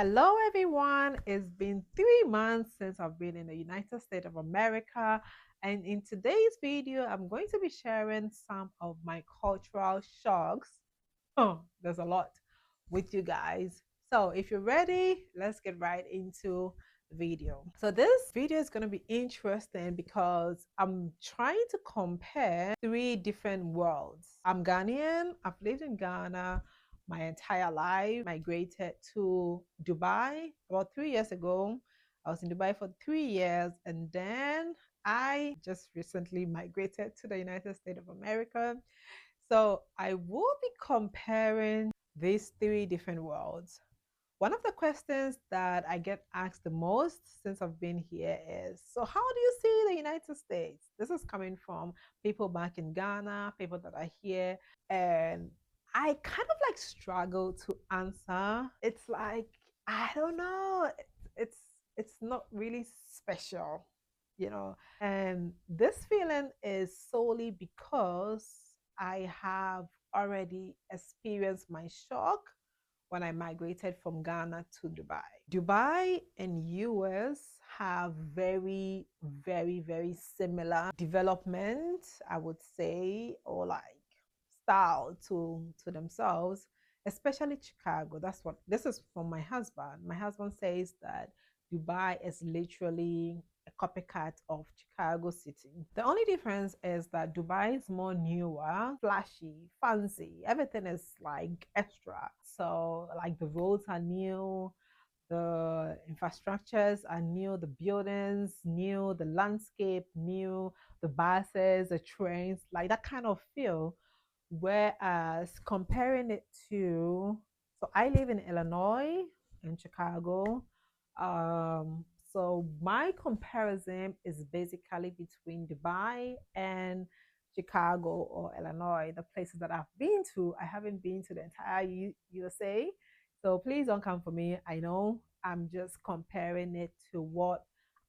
Hello, everyone. It's been 3 months since I've been in the United States of America. And in today's video, I'm going to be sharing some of my cultural shocks. Oh, there's a lot with you guys. So if you're ready, let's get right into the video. So this video is going to be interesting because I'm trying to compare three different worlds. I'm Ghanaian. I've lived in Ghana my entire life. Migrated to Dubai about 3 years ago. I was in Dubai for 3 years, and then I just recently migrated to the United States of America. So I will be comparing these three different worlds. One of the questions that I get asked the most since I've been here is, so how do you see the United States? This is coming from people back in Ghana, people that are here, and I kind of like struggle to answer. It's like, I don't know. It's it's not really special, you know. And this feeling is solely because I have already experienced my shock when I migrated from Ghana to Dubai. Dubai and US have very similar development, I would say, or like style to themselves, especially Chicago. That's what this is from my husband. My husband says that Dubai is literally a copycat of Chicago City. The only difference is that Dubai is more newer, flashy, fancy. Everything is like extra. So, like the roads are new, the infrastructures are new, the buildings new, the landscape new, the buses, the trains, like that kind of feel. Whereas comparing it to, so I live in Illinois, in Chicago. So my comparison is basically between Dubai and Chicago or Illinois, the places that I've been to. I haven't been to the entire USA. So please don't come for me. I know I'm just comparing it to what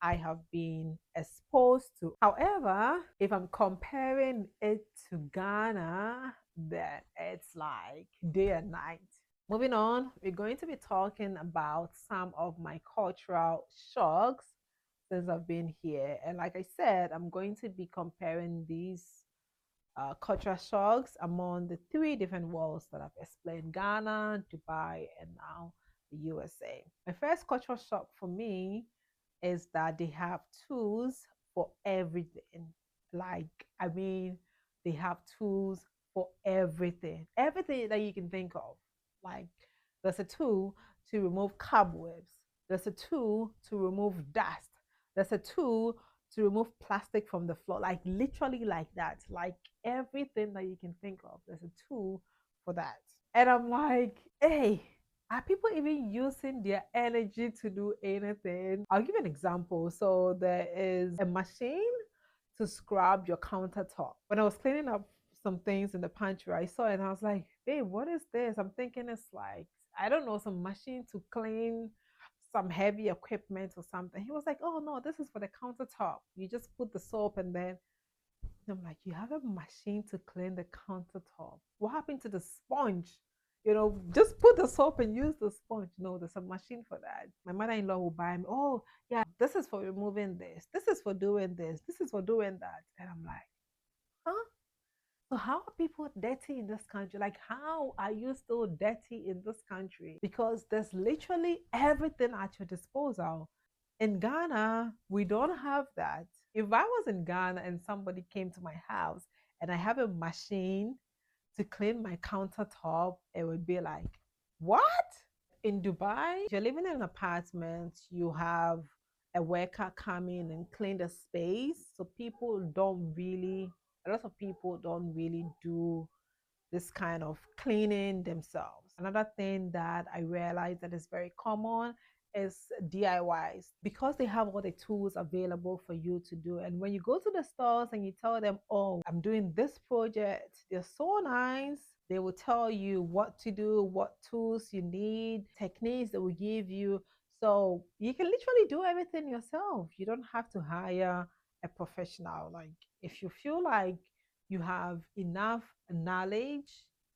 I have been exposed to. However, if I'm comparing it to Ghana, then it's like day and night. Moving on, we're going to be talking about some of my cultural shocks since I've been here. And like I said, I'm going to be comparing these cultural shocks among the three different worlds that I've explained: Ghana, Dubai, and now the USA. My first cultural shock for me is that they have tools for everything. Like, I mean, they have tools for everything that you can think of. Like, there's a tool to remove cobwebs, there's a tool to remove dust, there's a tool to remove plastic from the floor, like literally like that. Like everything that you can think of, there's a tool for that. And I'm like, hey, are people even using their energy to do anything? I'll give you an example. So there is a machine to scrub your countertop. When I was cleaning up some things in the pantry, I saw it and I was like, babe, what is this? I'm thinking it's like, I don't know, some machine to clean some heavy equipment or something. He was like, oh no, this is for the countertop. You just put the soap and then I'm like, you have a machine to clean the countertop. What happened to the sponge? Just put the soap and use the sponge. No, there's a machine for that. My mother-in-law will buy me, oh, yeah, this is for removing this. This is for doing this. This is for doing that. And I'm like, huh? So how are people dirty in this country? Like, how are you still dirty in this country? Because there's literally everything at your disposal. In Ghana, we don't have that. If I was in Ghana and somebody came to my house and I have a machine to clean my countertop, it would be like, what? In Dubai, if you're living in an apartment, you have a worker come in and clean the space. So a lot of people don't really do this kind of cleaning themselves. Another thing that I realized that is very common is DIYs, because they have all the tools available for you to do. And when you go to the stores and you tell them, oh, I'm doing this project, they're so nice. They will tell you what to do, what tools you need, techniques that will give you. So you can literally do everything yourself. You don't have to hire a professional. Like, if you feel like you have enough knowledge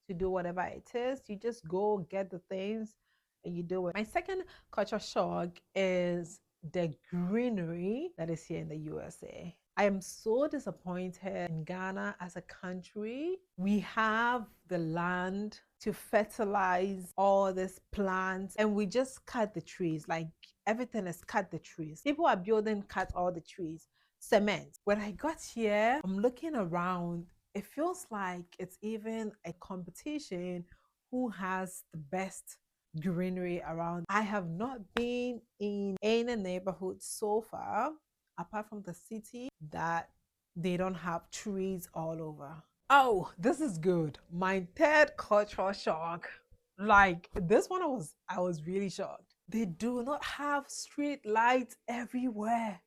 to do whatever it is, you just go get the things and you do it. My second culture shock is the greenery that is here in the USA. I am so disappointed in Ghana as a country. We have the land to fertilize all these plants, and we just cut the trees. Like everything is cut the trees. People are building, cut all the trees. Cement. When I got here, I'm looking around. It feels like it's even a competition who has the best greenery around. I have not been in any neighborhood so far, apart from the city, that they don't have trees all over. Oh, this is good. My third cultural shock. Like this one I was really shocked. They do not have street lights everywhere.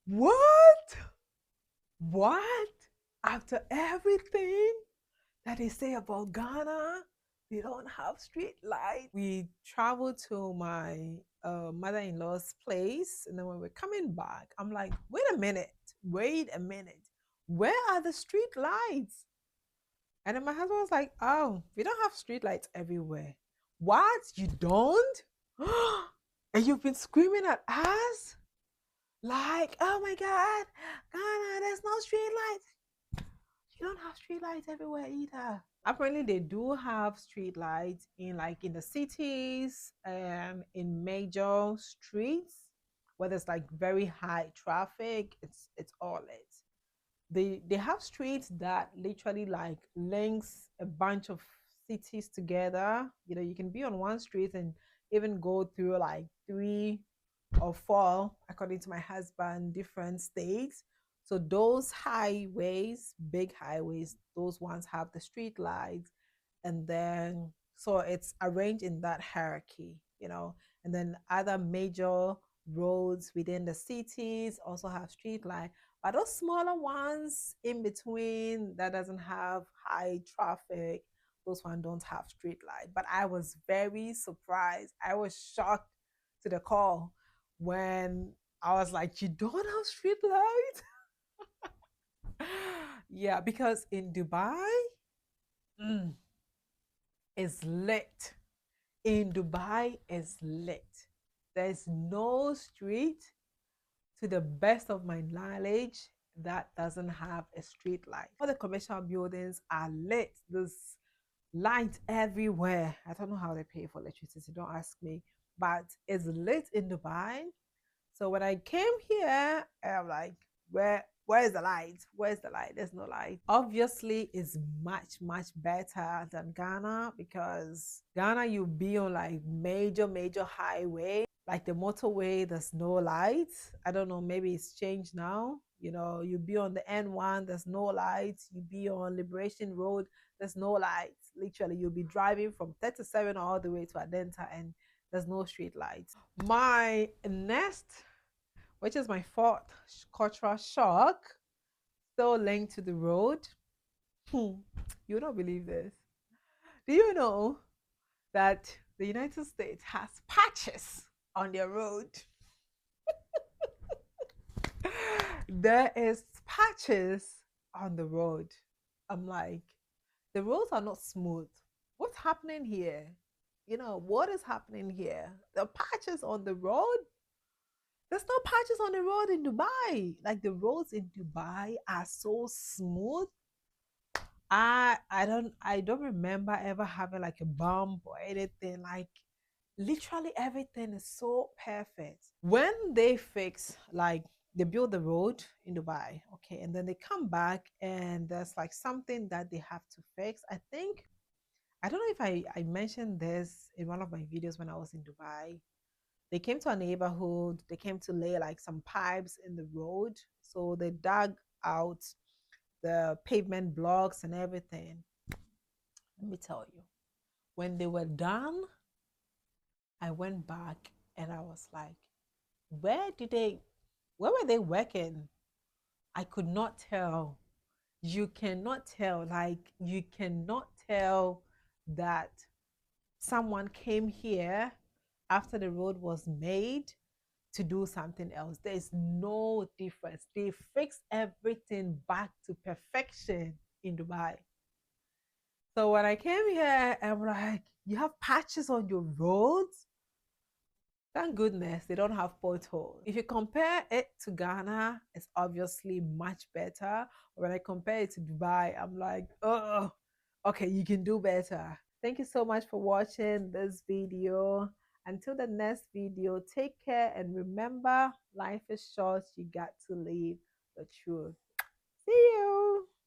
What? What? After everything that they say about Ghana, they don't have street light. We traveled to my mother-in-law's place, and then when we're coming back, I'm like, wait a minute, where are the street lights? And then my husband was like, oh, we don't have street lights everywhere. What? You don't? And you've been screaming at us? Like, oh my God, Ghana, there's no street lights. You don't have street lights everywhere either. Apparently, they do have street lights in the cities and in major streets where there's like very high traffic. It's all lit. They have streets that literally like links a bunch of cities together. You know, you can be on one street and even go through like three or four, according to my husband, different states. So those highways, big highways, those ones have the street lights, and then so it's arranged in that hierarchy, you know. And then other major roads within the cities also have street light, but those smaller ones in between that doesn't have high traffic, those ones don't have street light. But I was very surprised. I was shocked to the core when I was like, you don't have street light? Yeah, because in Dubai, mm, it's lit. In Dubai, it's lit. There's no street, to the best of my knowledge, that doesn't have a street light. All the commercial buildings are lit. There's light everywhere. I don't know how they pay for electricity, don't ask me, but it's lit in Dubai. So when I came here, I'm like, where's the light? Where's the light? There's no light. Obviously, it's much better than Ghana, because Ghana, you be on like major highway, like the motorway, there's no lights. I don't know, maybe it's changed now. You know, you be on the N1, there's no lights. You be on Liberation Road, there's no lights. Literally, you'll be driving from 37 all the way to Adenta, and there's no street lights. My next, which is my fourth cultural shock, still linked to the road. You don't believe this. Do you know that the United States has patches on their road? There is patches on the road. I'm like, the roads are not smooth. What's happening here? You know, what is happening here? The patches on the road. There's no patches on the road in Dubai. Like the roads in Dubai are so smooth. I don't remember ever having like a bump or anything. Like literally everything is so perfect. When they fix, like they build the road in Dubai, okay, and then they come back and there's like something that they have to fix. I don't know if I mentioned this in one of my videos when I was in Dubai. They came to a neighborhood, they came to lay like some pipes in the road. So they dug out the pavement blocks and everything. Let me tell you, when they were done, I went back and I was like, where did they, where were they working? I could not tell. You cannot tell, like, you cannot tell that someone came here after the road was made to do something else. There is no difference. They fixed everything back to perfection in Dubai. So when I came here, I'm like, you have patches on your roads? Thank goodness they don't have potholes. If you compare it to Ghana, it's obviously much better. When I compare it to Dubai, I'm like, oh, okay, you can do better. Thank you so much for watching this video. Until the next video, take care and remember life is short. You got to live the truth. See you.